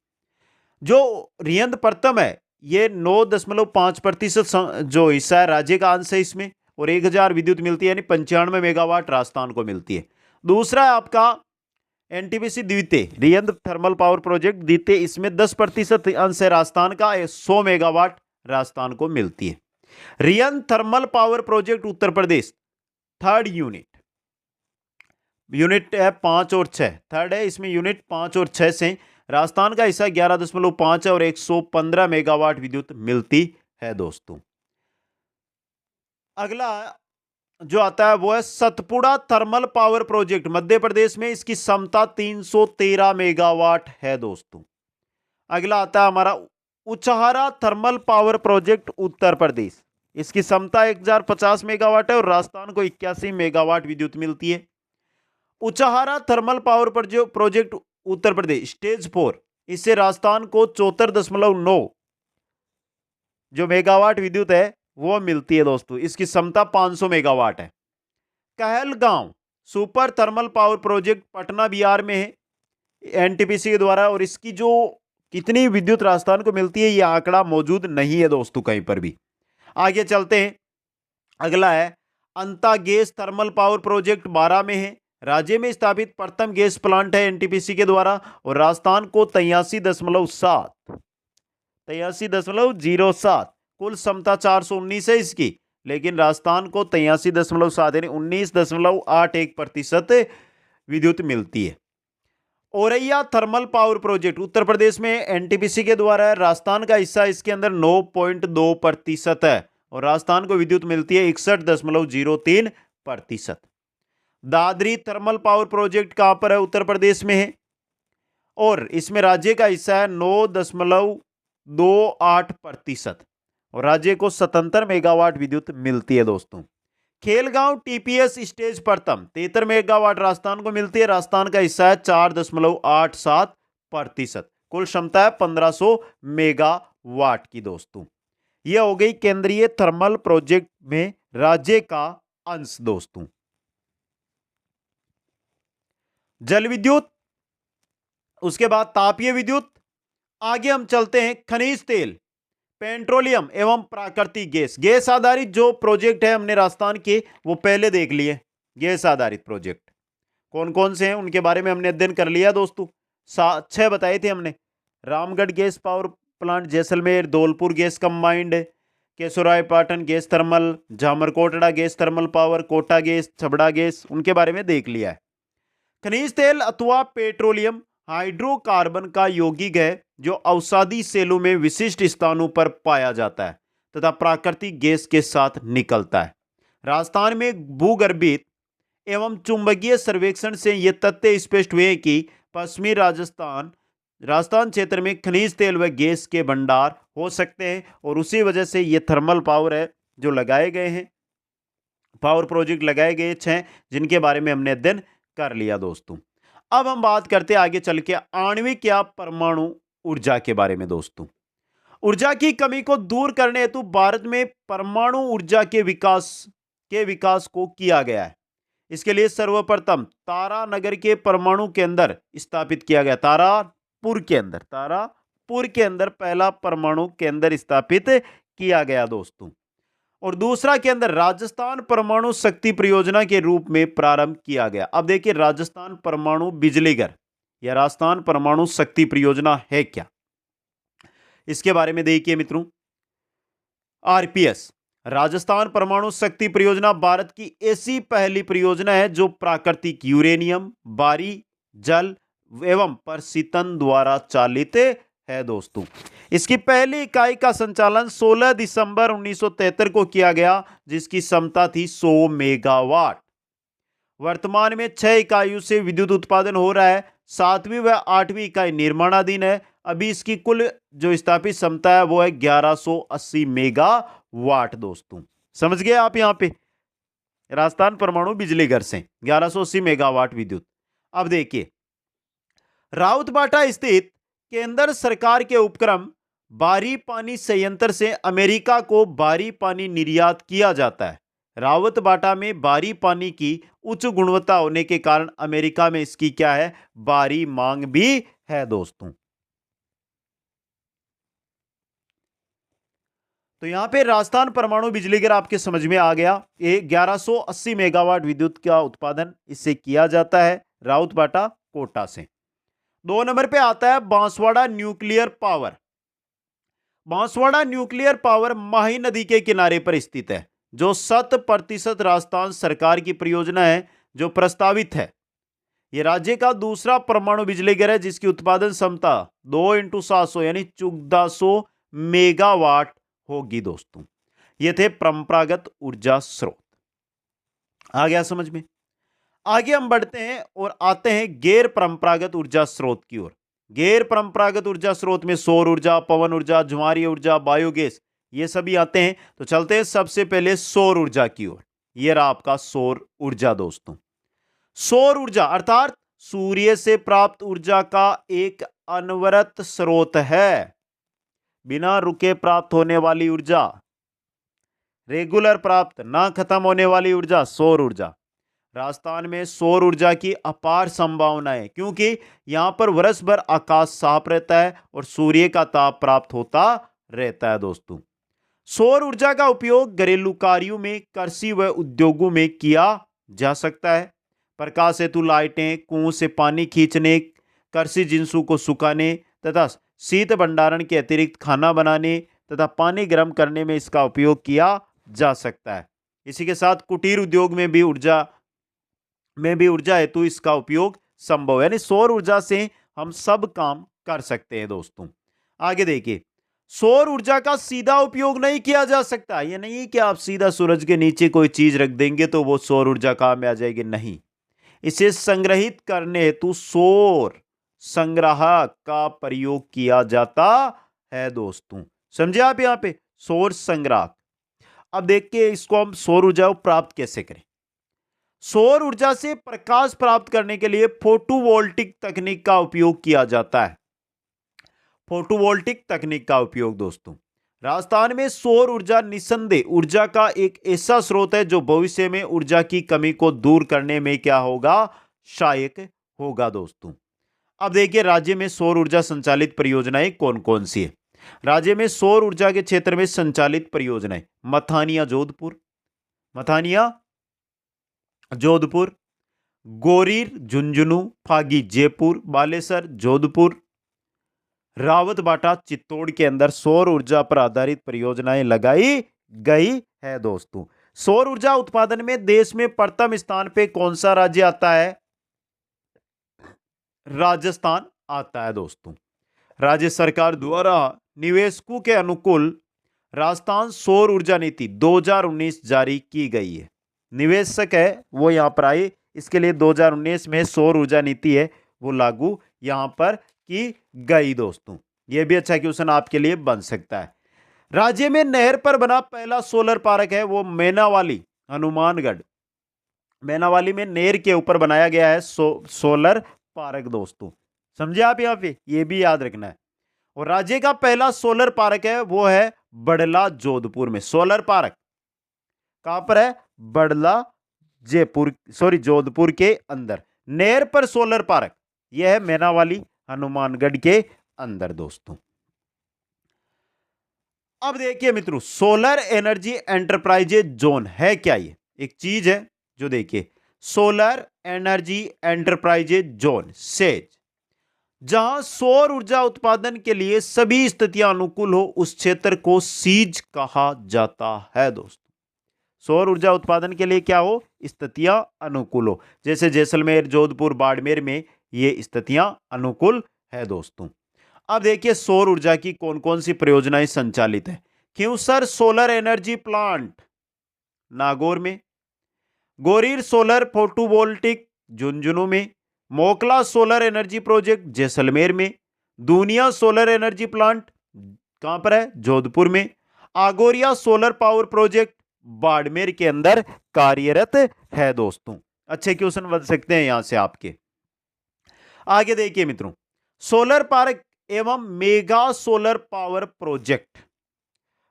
जो रिहंद प्रथम है, ये 9.5% जो हिस्सा है राज्य का अंश है इसमें, और 1000 विद्युत मिलती है, यानी 95 मेगावाट राजस्थान को मिलती है। दूसरा है आपका एनटीपीसी द्वितीय, रिहंद थर्मल पावर प्रोजेक्ट द्वितीय, इसमें 10% अंश है राजस्थान का, 100 मेगावाट राजस्थान को मिलती है। Rihand thermal power project Uttar Pradesh third unit है 5 और 6, थर्ड है इसमें यूनिट 5 और 6 से राजस्थान का हिस्सा 11.5 है और 115 मेगावाट विद्युत मिलती है दोस्तों। अगला जो आता है वो है Satpura thermal power project Madhya Pradesh में, इसकी क्षमता 313 मेगावाट है दोस्तों। अगला आता है हमारा उचहारा thermal power project Uttar Pradesh, इसकी क्षमता 1050 मेगावाट है और राजस्थान को 81 मेगावाट विद्युत मिलती है। उचहारा thermal power project Uttar Pradesh stage 4, इससे राजस्थान को 74.9 जो मेगावाट विद्युत है वो मिलती है दोस्तों। इसकी क्षमता 500 मेगावाट है। Kahalgaon super thermal power project Patna Bihar में है एनटीपीसी के द्वारा, और इसकी जो कितनी विद्युत राजस्थान को मिलती है ये आंकड़ा मौजूद नहीं है दोस्तों कहीं पर भी। आगे चलते हैं। अगला है अंता गैस थर्मल पावर प्रोजेक्ट 12 में है, राज्य में स्थापित प्रथम गैस प्लांट है एनटीपीसी के द्वारा, और राजस्थान को 83.07 कुल क्षमता 419 है इसकी, लेकिन राजस्थान को 83.7 यानी 19.81% विद्युत मिलती है। Auraiya thermal power project Uttar Pradesh में एनटीपीसी के द्वारा है, राजस्थान का हिस्सा इसके अंदर 9.2% है और राजस्थान को विद्युत मिलती है 61.03%। दादरी थर्मल पावर प्रोजेक्ट कहां पर है? उत्तर प्रदेश में है, और इसमें राज्य का हिस्सा है 9.28% और राज्य को 77 मेगावाट विद्युत मिलती है दोस्तों। खेलगांव टीपीएस स्टेज प्रथम 73 मेगावाट राजस्थान को मिलती है, राजस्थान का हिस्सा है 4.87%, कुल क्षमता है 1500 मेगावाट की दोस्तों। यह हो गई केंद्रीय थर्मल प्रोजेक्ट में राज्य का अंश दोस्तों। जल विद्युत, उसके बाद तापीय विद्युत, आगे हम चलते हैं खनिज तेल, पेट्रोलियम एवं प्राकृतिक गैस आधारित जो प्रोजेक्ट है हमने राजस्थान के वो पहले देख लिए। गैस आधारित प्रोजेक्ट कौन कौन से हैं उनके बारे में हमने अध्ययन कर लिया दोस्तों। 6 बताए थे हमने। Ramgarh gas power plant Jaisalmer, Dholpur gas combined, Keshoraipatan gas thermal, Jamarkotra gas thermal power, Kota gas, Chhabra gas, उनके बारे में देख लिया है। खनिज तेल अथवा पेट्रोलियम हाइड्रोकार्बन का यौगिक है जो औषधि सेलों में विशिष्ट स्थानों पर पाया जाता है तथा प्राकृतिक गैस के साथ निकलता है। राजस्थान में भूगर्भित एवं चुंबकीय सर्वेक्षण से यह तथ्य स्पष्ट हुए कि पश्चिमी राजस्थान राजस्थान क्षेत्र में खनिज तेल व गैस के भंडार हो सकते हैं और उसी वजह से ये थर्मल पावर है जो लगाए गए हैं, पावर प्रोजेक्ट लगाए गए 6, जिनके बारे में हमने अध्ययन कर लिया दोस्तों। अब हम बात करते हैं आगे चल के आणविक या परमाणु ऊर्जा के बारे में दोस्तों। ऊर्जा की कमी को दूर करने हेतु भारत में परमाणु ऊर्जा के विकास को किया गया है। इसके लिए सर्वप्रथम तारानगर के परमाणु केंद्र स्थापित किया गया। तारापुर के अंदर पहला परमाणु केंद्र स्थापित किया गया दोस्तों। और दूसरा केंद्र राजस्थान परमाणु शक्ति परियोजना के रूप में प्रारंभ किया गया। अब देखिए, राजस्थान परमाणु बिजली घर या राजस्थान परमाणु शक्ति परियोजना है क्या, इसके बारे में देखिए मित्रों। आरपीएस राजस्थान परमाणु शक्ति परियोजना भारत की ऐसी पहली परियोजना है जो प्राकृतिक यूरेनियम, बारी, जल एवं प्रशीतन द्वारा चालित है दोस्तों। इसकी पहली इकाई का संचालन 16 दिसंबर 1973 को किया गया, जिसकी क्षमता थी 100 मेगावाट। वर्तमान में 6 इकाइयों से विद्युत उत्पादन हो रहा है। 7वीं व 8वीं इकाई निर्माणाधीन है। अभी इसकी कुल जो स्थापित क्षमता है वो है 1180 मेगावाट दोस्तों। समझ गए आप? यहां पे राजस्थान परमाणु बिजली घर से 1180 मेगावाट विद्युत। अब देखिए, राउतबाटा स्थित केंद्र सरकार के उपक्रम बारी पानी संयंत्र से अमेरिका को बारी पानी निर्यात किया जाता है। रावतबाटा में बारी पानी की उच्च गुणवत्ता होने के कारण अमेरिका में इसकी क्या है, बारी मांग भी है दोस्तों। तो यहां पे राजस्थान परमाणु बिजली घर आपके समझ में आ गया। ये 1180 मेगावाट विद्युत का उत्पादन इससे किया जाता है राउतबाटा कोटा से। 2 नंबर पे आता है Banswara nuclear power. Banswara nuclear power Mahi नदी के किनारे पर स्थित है, जो 100% राजस्थान सरकार की परियोजना है जो प्रस्तावित है। यह राज्य का दूसरा परमाणु बिजली घर है जिसकी उत्पादन क्षमता 2 × 700 यानी 1400 मेगावाट होगी दोस्तों। ये थे परंपरागत ऊर्जा स्रोत। आ गया समझ में? आगे हम बढ़ते हैं और आते हैं गैर परंपरागत ऊर्जा स्रोत की ओर। गैर परंपरागत ऊर्जा स्रोत में सौर ऊर्जा, पवन ऊर्जा, ज्वारीय ऊर्जा, बायोगैस, ये सभी आते हैं। तो चलते हैं सबसे पहले सौर ऊर्जा की ओर। यह रहा आपका सौर ऊर्जा दोस्तों। सौर ऊर्जा अर्थात सूर्य से प्राप्त ऊर्जा का एक अनवरत स्रोत है। बिना रुके प्राप्त होने वाली ऊर्जा, रेगुलर प्राप्त, ना खत्म होने वाली ऊर्जा, सौर ऊर्जा। राजस्थान में सौर ऊर्जा की अपार संभावनाएं, क्योंकि यहां पर वर्ष भर आकाश साफ रहता है और सूर्य का ताप प्राप्त होता रहता है दोस्तों। सौर ऊर्जा का उपयोग घरेलू कार्यों में, कृषि व उद्योगों में किया जा सकता है। प्रकाश हेतु लाइटें, कुओं से पानी खींचने, कृषि जिंसों को सुखाने तथा शीत भंडारण के अतिरिक्त खाना बनाने तथा पानी गर्म करने में इसका उपयोग किया जा सकता है। इसी के साथ कुटीर उद्योग में भी ऊर्जा हेतु इसका उपयोग संभव है। यानी सौर ऊर्जा से हम सब काम कर सकते हैं दोस्तों। आगे देखिए, सौर ऊर्जा का सीधा उपयोग नहीं किया जा सकता। ये नहीं कि आप सीधा सूरज के नीचे कोई चीज रख देंगे तो वो सौर ऊर्जा काम में आ जाएगी, नहीं। इसे संग्रहित करने हेतु सौर संग्राहक का प्रयोग किया जाता है दोस्तों। समझे आप? यहां पे सौर संग्राहक। अब देखिए, इसको हम सौर ऊर्जा प्राप्त कैसे करें। सौर ऊर्जा से प्रकाश प्राप्त करने के लिए फोटोवोल्टिक तकनीक का उपयोग किया जाता है। फोटोवोल्टिक तकनीक का उपयोग दोस्तों, राजस्थान में सौर ऊर्जा निस्संदेह ऊर्जा का एक ऐसा स्रोत है जो भविष्य में ऊर्जा की कमी को दूर करने में क्या होगा, सहायक होगा दोस्तों। अब देखिए, राज्य में सौर ऊर्जा संचालित परियोजनाएं कौन कौन सी है। राज्य में सौर ऊर्जा के क्षेत्र में संचालित परियोजनाएं मथानिया जोधपुर, गोरीर झुंझुनू, फागी जयपुर, बालेसर जोधपुर, रावतबाटा चित्तौड़ के अंदर सौर ऊर्जा पर आधारित परियोजनाएं लगाई गई है दोस्तों। सौर ऊर्जा उत्पादन में देश में प्रथम स्थान पे कौन सा राज्य आता है? राजस्थान आता है दोस्तों। राज्य सरकार द्वारा निवेशकों के अनुकूल राजस्थान सौर ऊर्जा नीति 2019 जारी की गई है। निवेशक है वो यहां पर आए, इसके लिए 2019 में सौर ऊर्जा नीति है वो लागू यहां पर की गई दोस्तों। यह भी अच्छा क्वेश्चन आपके लिए बन सकता है। राज्य में नहर पर बना पहला सोलर पार्क है वो मेनावाली, हनुमानगढ़। मेनावाली में नहर के ऊपर बनाया गया है सोलर पार्क दोस्तों। समझे आप यहां पे, ये भी याद रखना है। और राज्य का पहला सोलर पार्क है वो है बड़ला, जोधपुर में। सोलर पार्क कहां पर है? बड़ला, जयपुर, सॉरी जोधपुर के अंदर। नहर पर सोलर पार्क यह है मेनावाली, हनुमानगढ़ के अंदर दोस्तों। अब देखिए मित्रों, सोलर एनर्जी एंटरप्राइजेज जोन है क्या? ये एक चीज है जो देखिए solar energy enterprises zone says, जहां सौर ऊर्जा उत्पादन के लिए सभी स्थितियां अनुकूल हो उस क्षेत्र को सीज कहा जाता है दोस्तों। सौर ऊर्जा उत्पादन के लिए क्या हो? स्थितियां अनुकूल हो। जैसे जैसलमेर, जोधपुर, बाड़मेर में ये स्थितियां अनुकूल है दोस्तों। अब देखिए सौर ऊर्जा की कौन कौन सी परियोजनाएं संचालित है। क्यूसर सोलर एनर्जी प्लांट नागौर में, गोरीर सोलर फोटोवोल्टिक झुंझुनू में, मोकला सोलर एनर्जी प्रोजेक्ट जैसलमेर में, दुनिया सोलर एनर्जी प्लांट कहां पर है? जोधपुर में, आगोरिया सोलर पावर प्रोजेक्ट बाड़मेर के अंदर कार्यरत है दोस्तों। अच्छे क्वेश्चन बन सकते हैं यहां से आपके। आगे देखिए मित्रों, सोलर पार्क एवं मेगा सोलर पावर प्रोजेक्ट।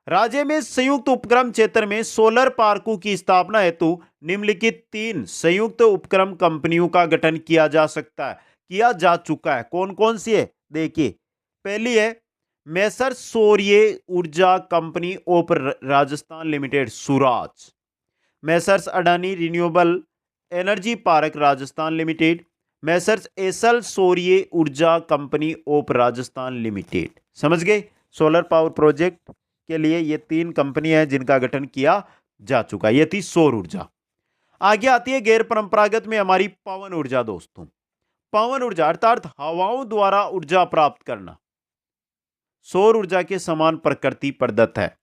राज्य में संयुक्त उपक्रम क्षेत्र में सोलर पार्कों की स्थापना हेतु निम्नलिखित 3 संयुक्त उपक्रम कंपनियों का गठन किया जा सकता है, किया जा चुका है। कौन कौन सी है? देखिए, पहली है messrs Saurya Urja company of Rajasthan limited, Suraj. Messrs Adani renewable energy park Rajasthan limited, messrs Essel Saurya Urja company of Rajasthan limited. समझ गए? सोलर पावर प्रोजेक्ट के लिए ये 3 कंपनी है जिनका गठन किया जा चुका है। ये थी सौर ऊर्जा। आगे आती है गैर परंपरागत में हमारी पवन ऊर्जा दोस्तों। पवन ऊर्जा अर्थात हवाओं द्वारा ऊर्जा प्राप्त करना सौर ऊर्जा के समान प्रकृति प्रदत्त है।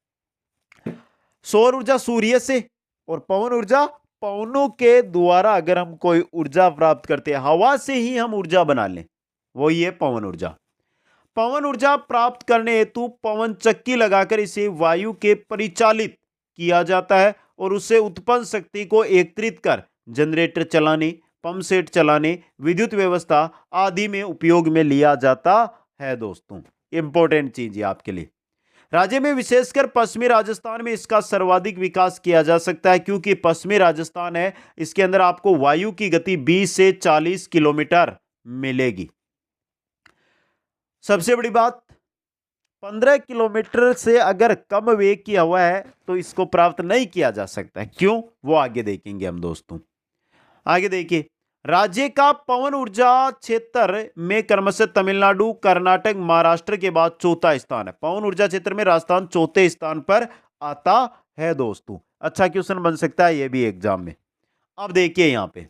सौर ऊर्जा सूर्य से और पवन ऊर्जा पवनों के द्वारा अगर हम कोई ऊर्जा प्राप्त करते हैं, हवा से ही हम ऊर्जा बना लें, वो ये पवन ऊर्जा। पवन ऊर्जा प्राप्त करने हेतु पवन चक्की लगाकर इसे वायु के परिचालित किया जाता है और उससे उत्पन्न शक्ति को एकत्रित कर जनरेटर चलाने, पंप सेट चलाने, विद्युत व्यवस्था आदि में उपयोग में लिया जाता है दोस्तों। इंपॉर्टेंट चीज है आपके लिए। राज्य में विशेषकर पश्चिमी राजस्थान में इसका सर्वाधिक विकास किया जा सकता है, क्योंकि पश्चिमी राजस्थान है, इसके अंदर आपको वायु की गति 20 से 40 किलोमीटर मिलेगी। सबसे बड़ी बात, 15 किलोमीटर से अगर कम वेग की हवा है तो इसको प्राप्त नहीं किया जा सकता है। क्यों? वो आगे देखेंगे हम दोस्तों। आगे देखिए, राज्य का पवन ऊर्जा क्षेत्र में क्रमशः तमिलनाडु, कर्नाटक, महाराष्ट्र के बाद चौथा स्थान है। पवन ऊर्जा क्षेत्र में राजस्थान चौथे स्थान पर आता है दोस्तों। अच्छा क्वेश्चन बन सकता है ये भी एग्जाम में। अब देखिए यहां पे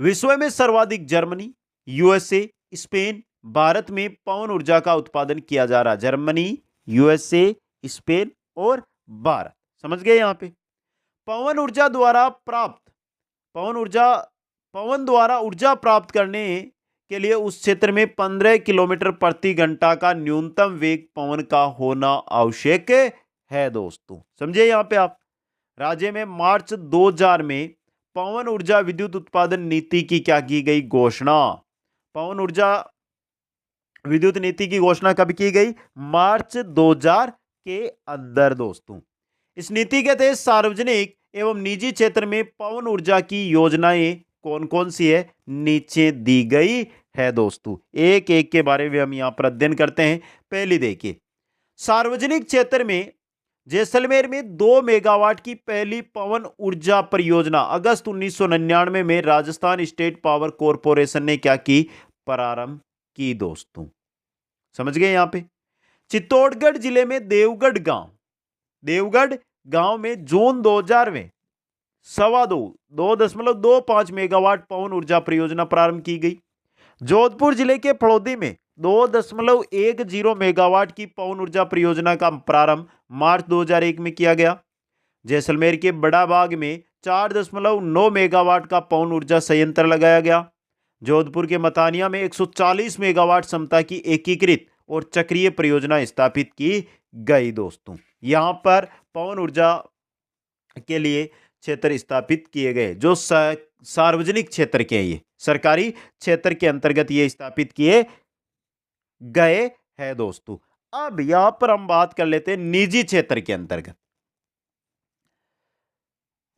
विश्व में सर्वाधिक जर्मनी, यूएसए, स्पेन, भारत में पवन ऊर्जा का उत्पादन किया जा रहा है। जर्मनी, यूएसए, स्पेन और भारत। समझ गए? यहां पे पवन ऊर्जा द्वारा प्राप्त पवन द्वारा ऊर्जा प्राप्त करने के लिए उस क्षेत्र में 15 किलोमीटर प्रति घंटा का न्यूनतम वेग पवन का होना आवश्यक है दोस्तों। समझे? यहां पे आप राज्य में मार्च 2000 में पवन ऊर्जा विद्युत उत्पादन नीति की क्या की गई? घोषणा। पवन ऊर्जा विद्युत नीति की घोषणा कब की गई? मार्च 2000 के अंदर दोस्तों। इस नीति के तहत सार्वजनिक एवं निजी क्षेत्र में पवन ऊर्जा की योजनाएं कौन कौन सी है? नीचे दी गई है दोस्तों। एक एक के बारे में हम यहां पर अध्ययन करते हैं। पहली देखिए, सार्वजनिक क्षेत्र में जैसलमेर में 2 मेगावाट की पहली पवन ऊर्जा परियोजना अगस्त 1999 में राजस्थान स्टेट पावर कॉरपोरेशन ने क्या की? प्रारंभ की दोस्तों। समझ गए? यहां पे चित्तौड़गढ़ जिले में देवगढ़ गांव में जून 2000 में 2.25 मेगावाट पवन ऊर्जा परियोजना प्रारंभ की गई। जोधपुर जिले के फड़ौदी में 2.10 मेगावाट की पवन ऊर्जा परियोजना का प्रारंभ मार्च 2001 में किया गया। जैसलमेर के बड़ा बाग में 4.9 मेगावाट का पवन ऊर्जा संयंत्र लगाया गया। जोधपुर के मतानिया में 140 मेगावाट क्षमता की एकीकृत और चक्रीय परियोजना स्थापित की गई दोस्तों। यहां पर पवन ऊर्जा के लिए क्षेत्र स्थापित किए गए, जो सार्वजनिक क्षेत्र के हैं, ये सरकारी क्षेत्र के अंतर्गत ये स्थापित किए गए हैं दोस्तों। अब यहां पर हम बात कर लेते हैं निजी क्षेत्र के अंतर्गत।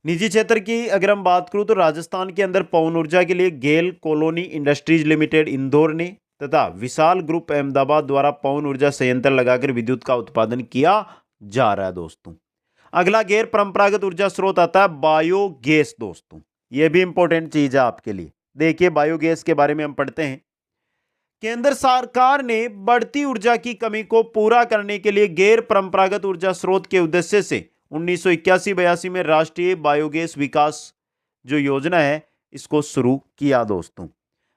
निजी क्षेत्र की अगर हम बात करूं तो राजस्थान के अंदर पवन ऊर्जा के लिए गेल कॉलोनी इंडस्ट्रीज लिमिटेड इंदौर ने तथा विशाल ग्रुप अहमदाबाद द्वारा पवन ऊर्जा संयंत्र लगाकर विद्युत का उत्पादन किया जा रहा है दोस्तों। अगला गैर परंपरागत ऊर्जा स्रोत आता है बायोगैस दोस्तों। यह भी इंपॉर्टेंट चीज है आपके लिए। देखिए बायोगैस के बारे में हम पढ़ते हैं। केंद्र सरकार ने बढ़ती ऊर्जा की कमी को पूरा करने के लिए गैर परंपरागत ऊर्जा स्रोत के उद्देश्य से 1981-82 में राष्ट्रीय बायोगैस विकास जो योजना है इसको शुरू किया दोस्तों।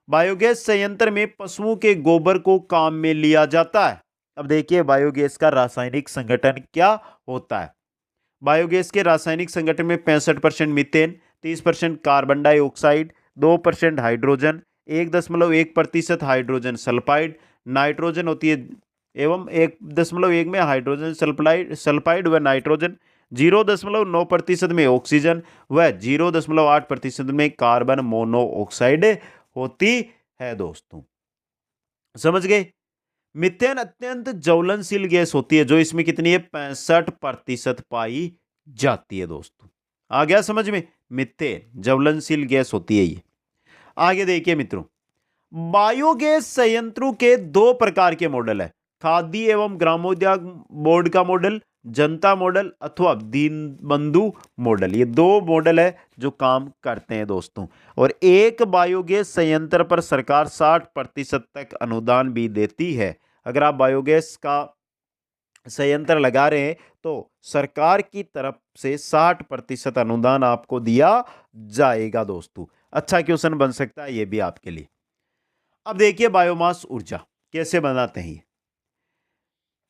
बायोगैस संयंत्र में पशुओं के गोबर को काम में लिया जाता है। अब देखिए बायोगैस का रासायनिक संगठन क्या होता है। बायोगैस के रासायनिक संगठन में 65% methane, 30% carbon dioxide, 2% hydrogen, 1.1% hydrogen sulphide, nitrogen होती है एवं 1.1 में हाइड्रोजन सल्फाइड व नाइट्रोजन, 0.9% में ऑक्सीजन व 0.8% में कार्बन मोनोऑक्साइड होती है दोस्तों। समझ गए। मीथेन अत्यंत ज्वलनशील गैस होती है, जो इसमें कितनी है 65% पाई जाती है दोस्तों। आ गया समझ में। मीथेन ज्वलनशील गैस होती है ये। आगे देखिए मित्रों, बायोगैस संयंत्रों के दो प्रकार के मॉडल है, खाद्य एवं ग्रामोद्योग बोर्ड का मॉडल, जनता मॉडल अथवा दीनबंधु मॉडल। ये दो मॉडल है जो काम करते हैं दोस्तों। और एक बायोगैस संयंत्र पर सरकार 60% तक अनुदान भी देती है। अगर आप बायोगैस का संयंत्र लगा रहे हैं तो सरकार की तरफ से 60% अनुदान आपको दिया जाएगा दोस्तों। अच्छा क्वेश्चन बन सकता है ये भी आपके लिए। अब देखिए बायोमास ऊर्जा कैसे बनाते हैं।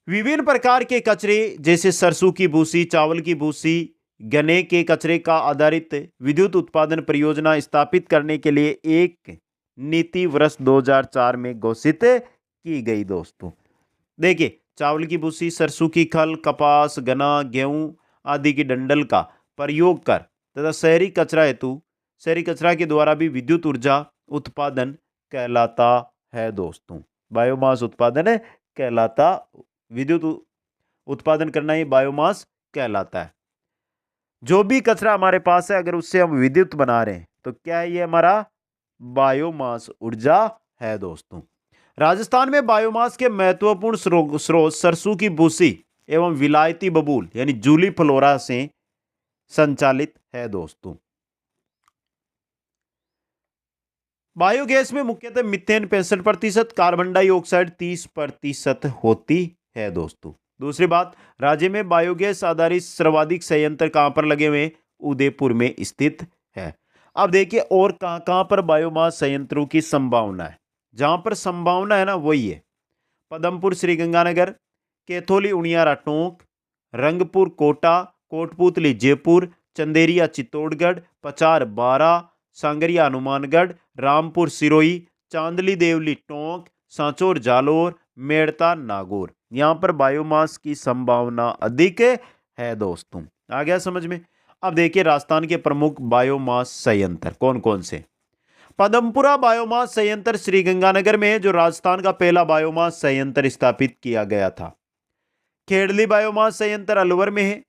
विभिन्न प्रकार के कचरे जैसे सरसों की भूसी, चावल की भूसी, गन्ने के कचरे का आधारित विद्युत उत्पादन परियोजना स्थापित करने के लिए एक नीति वर्ष 2004 में घोषित की गई दोस्तों। देखिए चावल की भूसी, सरसों की खल, कपास, गन्ना, गेहूं आदि की डंडल का प्रयोग कर तथा शहरी कचरा के द्वारा भी विद्युत ऊर्जा उत्पादन कहलाता है दोस्तों। बायोमास उत्पादन कहलाता, विद्युत उत्पादन करना ही बायोमास कहलाता है। जो भी कचरा हमारे पास है अगर उससे हम विद्युत बना रहे हैं तो क्या है ये हमारा बायोमास ऊर्जा है दोस्तों। राजस्थान में बायोमास के महत्वपूर्ण स्रोत सरसों की भूसी एवं विलायती बबूल यानी जूली फ्लोरा से संचालित है दोस्तों। बायोगैस में मुख्यतः मीथेन 65%, कार्बन डाइऑक्साइड 30% होती है दोस्तों। दूसरी बात, राज्य में बायोगैस आधारित सर्वाधिक संयंत्र कहां पर लगे हुए हैं? उदयपुर में स्थित है। अब देखिए और कहां कहां पर बायोमास संयंत्रों की संभावना है। जहां पर संभावना है ना वही है पदमपुर श्रीगंगानगर, कैथोली उनियारा टोंक, रंगपुर कोटा, कोटपुतली जयपुर, चंदेरिया चित्तौड़गढ़, पचार बारा, सांगरिया हनुमानगढ़, रामपुर सिरोही, चांदली देवली टोंक, सांचौर जालोर, मेड़ता नागौर। यहां पर बायोमास की संभावना अधिक है दोस्तों। आ गया समझ में। अब देखिए राजस्थान के प्रमुख बायोमास संयंत्र कौन कौन से। पदमपुरा बायोमास संयंत्र श्रीगंगानगर में है, जो राजस्थान का पहला बायोमास संयंत्र स्थापित किया गया था। खेड़ली बायोमास संयंत्र अलवर में है।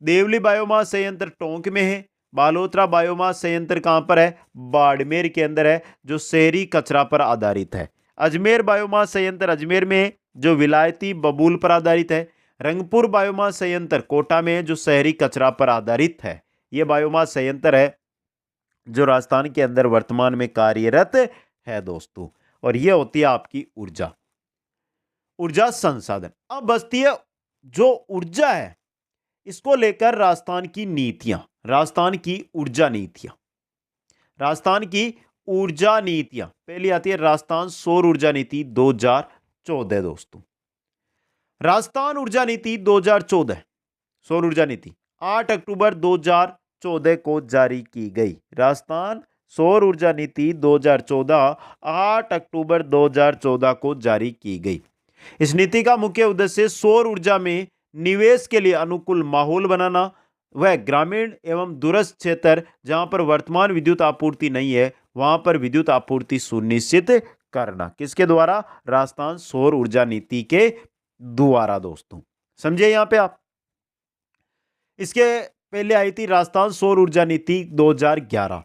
देवली बायोमास संयंत्र टोंक में है। बालोतरा बायोमास संयंत्र कहां पर है? बाड़मेर के अंदर है, जो शहरी कचरा पर आधारित है। अजमेर बायोमास संयंत्र अजमेर में है, जो विलायती बबूल पर आधारित है। रंगपुर बायोमास संयंत्र कोटा में है, जो शहरी कचरा पर आधारित है। यह बायोमास संयंत्र है जो राजस्थान के अंदर वर्तमान में कार्यरत है दोस्तों। और यह होती है आपकी ऊर्जा संसाधन। अब बचती है जो ऊर्जा है, इसको लेकर राजस्थान की ऊर्जा नीतियां पहली आती है राजस्थान सौर ऊर्जा नीति 2014 दोस्तों। राजस्थान ऊर्जा नीति 2014 सौर ऊर्जा नीति 8 अक्टूबर 2014 को जारी की गई। राजस्थान सौर ऊर्जा नीति 2014 8 अक्टूबर 2014 को जारी की गई। इस नीति का मुख्य उद्देश्य सौर ऊर्जा में निवेश के लिए अनुकूल माहौल बनाना, वह ग्रामीण एवं दूरस्थ क्षेत्र जहां पर वर्तमान विद्युत आपूर्ति नहीं है वहां पर विद्युत आपूर्ति सुनिश्चित करना। किसके द्वारा? राजस्थान सौर ऊर्जा नीति के द्वारा दोस्तों। समझे यहां पे आप। इसके पहले आई थी राजस्थान सौर ऊर्जा नीति 2011।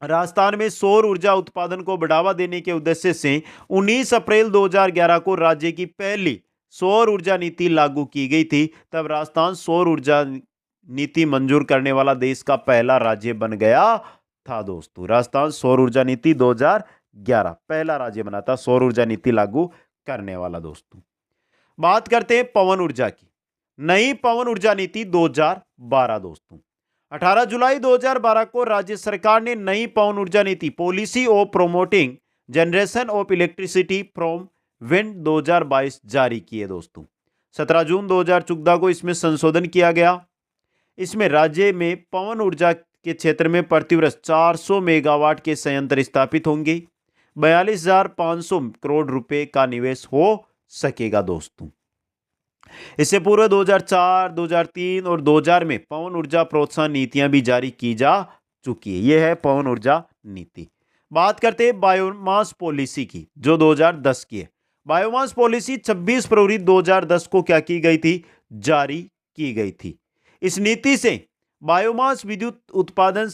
राजस्थान में सौर ऊर्जा उत्पादन को बढ़ावा देने के उद्देश्य से 19 अप्रैल 2011 को राज्य की पहली सौर ऊर्जा नीति लागू की गई थी। तब राजस्थान सौर ऊर्जा नीति मंजूर करने वाला देश का पहला राज्य बन गया था दोस्तों। राजस्थान सौर ऊर्जा नीति 2011 पहला राज्य बना था सौर ऊर्जा नीति लागू करने वाला दोस्तों। बात करते हैं पवन ऊर्जा की। नई पवन ऊर्जा नीति 2012 दोस्तों। 18 जुलाई 2012 को राज्य सरकार ने नई पवन ऊर्जा नीति policy of promoting generation of electricity from wind 2022 जारी की है दोस्तों। 17 जून 2014 को इसमें संशोधन किया गया। इसमें राज्य में पवन ऊर्जा के क्षेत्र में प्रतिवर्ष 400 मेगावाट के संयंत्र स्थापित होंगे। 42,500 करोड़ रुपए का निवेश हो सकेगा दोस्तों। इससे पूर्व 2004, 2003 और 2000 में पवन ऊर्जा प्रोत्साहन नीतियां भी जारी की जा चुकी है। यह है पवन ऊर्जा नीति। बात करते हैं बायोमास पॉलिसी की जो 2010 की है। बायोमास पॉलिसी 26 फरवरी 2010 को क्या की गई थी? जारी की गई थी। इस नीति से बायोमास विद्युत उत्पादन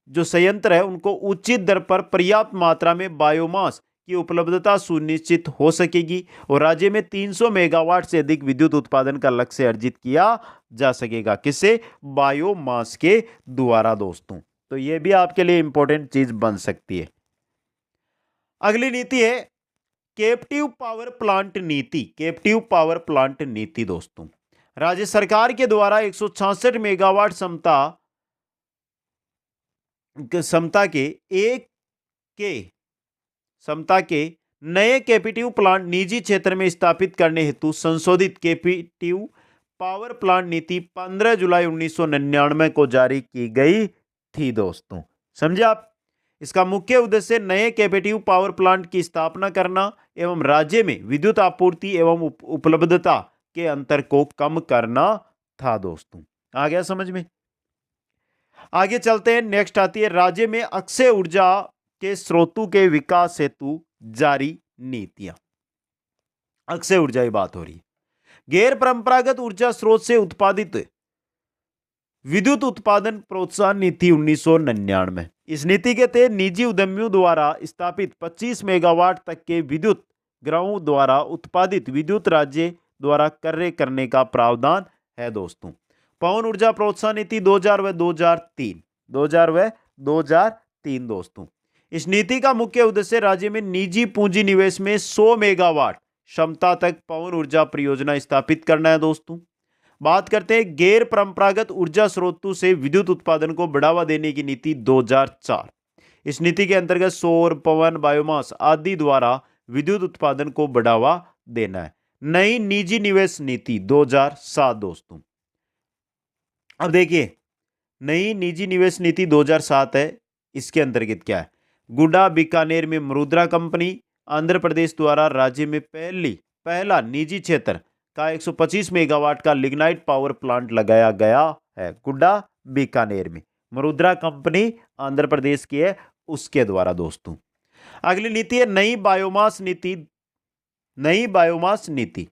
जो संयंत्र है उनको उचित दर पर पर्याप्त मात्रा में बायोमास की उपलब्धता सुनिश्चित हो सकेगी और राज्य में 300 मेगावाट से अधिक विद्युत उत्पादन का लक्ष्य अर्जित किया जा सकेगा। किससे? बायोमास के द्वारा दोस्तों। तो यह भी आपके लिए इंपॉर्टेंट चीज बन सकती है। अगली नीति है कैप्टिव पावर प्लांट नीति। कैप्टिव पावर प्लांट नीति दोस्तों। राज्य सरकार के द्वारा 166 मेगावाट क्षमता के नए कैपेटिव प्लांट निजी क्षेत्र में स्थापित करने हेतु संशोधित कैपेटिव पावर प्लांट नीति 15 जुलाई 1999 को जारी की गई थी दोस्तों। समझे आप। इसका मुख्य उद्देश्य नए कैपेटिव पावर प्लांट की स्थापना करना एवं राज्य में विद्युत आपूर्ति एवं उपलब्धता के अंतर को कम करना था दोस्तों। आ गया समझ में। आगे चलते हैं। नेक्स्ट आती है राज्य में अक्षय ऊर्जा के स्रोतों के विकास हेतु जारी नीतियां। अक्षय ऊर्जा की बात हो रही है। गैर परंपरागत ऊर्जा स्रोत से उत्पादित विद्युत उत्पादन प्रोत्साहन नीति 1999। इस नीति के तहत निजी उद्यमियों द्वारा स्थापित 25 मेगावाट तक के विद्युत ग्रहों द्वारा उत्पादित विद्युत राज्य द्वारा क्रय करने का प्रावधान है दोस्तों। पवन ऊर्जा प्रोत्साहन नीति 2000 व 2003 दोस्तों। इस नीति का मुख्य उद्देश्य राज्य में निजी पूंजी निवेश में 100 मेगावाट क्षमता तक पवन ऊर्जा परियोजना स्थापित करना है दोस्तों। बात करते हैं गैर परंपरागत ऊर्जा स्रोतों से विद्युत उत्पादन को बढ़ावा देने की नीति 2004। इस नीति के अंतर्गत सौर, पवन, बायोमास आदि द्वारा विद्युत उत्पादन को बढ़ावा देना है। नई निजी निवेश नीति 2007 दोस्तों। अब देखिए नई निजी निवेश नीति 2007 है। इसके अंतर्गत क्या है? गुड्डा बीकानेर में मुद्रा कंपनी आंध्र प्रदेश द्वारा राज्य में पहला निजी क्षेत्र का 125 मेगावाट का लिग्नाइट पावर प्लांट लगाया गया है। गुड्डा बीकानेर में मुद्रा कंपनी आंध्र प्रदेश की है उसके द्वारा दोस्तों। अगली नीति है नई बायोमास नीति। नई बायोमास नीति।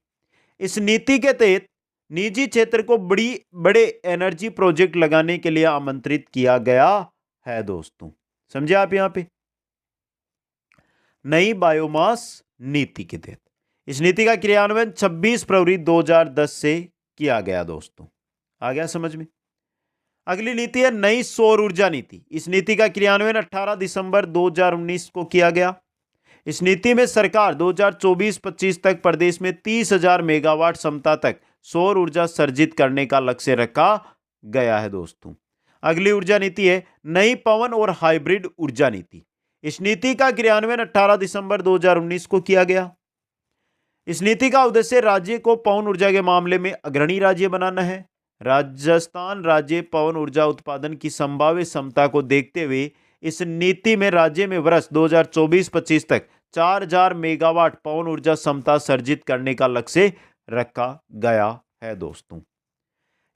इस नीति के तहत निजी क्षेत्र को बड़े एनर्जी प्रोजेक्ट लगाने के लिए आमंत्रित किया गया है दोस्तों। समझे आप यहां पे। नई बायोमास नीति के तहत इस नीति का क्रियान्वयन 26 फरवरी 2010 से किया गया दोस्तों। आ गया समझ में। अगली नीति है नई सौर ऊर्जा नीति। इस नीति का क्रियान्वयन 18 दिसंबर 2019 को किया गया। इस नीति में सरकार 2024-25 तक प्रदेश में 30,000 मेगावाट क्षमता तक सौर ऊर्जा सर्जित करने का लक्ष्य रखा गया है दोस्तों। अगली ऊर्जा नीति है नई पवन और हाइब्रिड ऊर्जा नीति। इस नीति का क्रियान्वयन 18 दिसंबर 2019 को किया गया। इस नीति का उद्देश्य राज्य को पवन ऊर्जा के मामले में अग्रणी राज्य बनाना है। राजस्थान राज्य पवन ऊर्जा उत्पादन की संभावित क्षमता को देखते हुए इस नीति में राज्य में वर्ष 2024-25 तक 4000 मेगावाट पवन ऊर्जा क्षमता सर्जित करने का लक्ष्य रखा गया है दोस्तों।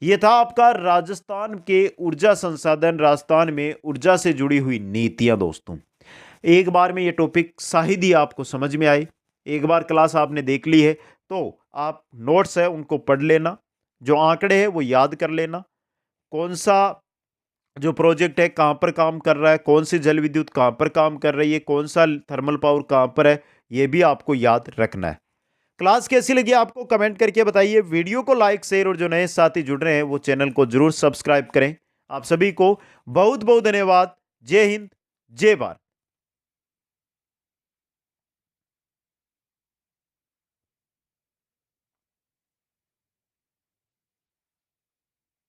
यह था आपका राजस्थान के ऊर्जा संसाधन, राजस्थान में ऊर्जा से जुड़ी हुई नीतियां दोस्तों। एक बार में ये टॉपिक शायद ही आपको समझ में आए। एक बार क्लास आपने देख ली है तो आप नोट्स है उनको पढ़ लेना, जो आंकड़े हैं वो याद कर लेना, कौन सा जो प्रोजेक्ट है कहां पर काम कर रहा है, कौन सी जल विद्युत कहां पर काम कर रही है, कौन सा थर्मल पावर कहां पर है, ये भी आपको याद रखना है। क्लास कैसी लगी आपको कमेंट करके बताइए। वीडियो को लाइक, शेयर और जो नए साथी जुड़ रहे हैं वो चैनल को जरूर सब्सक्राइब करें। आप सभी को बहुत बहुत धन्यवाद। जय हिंद, जय भारत।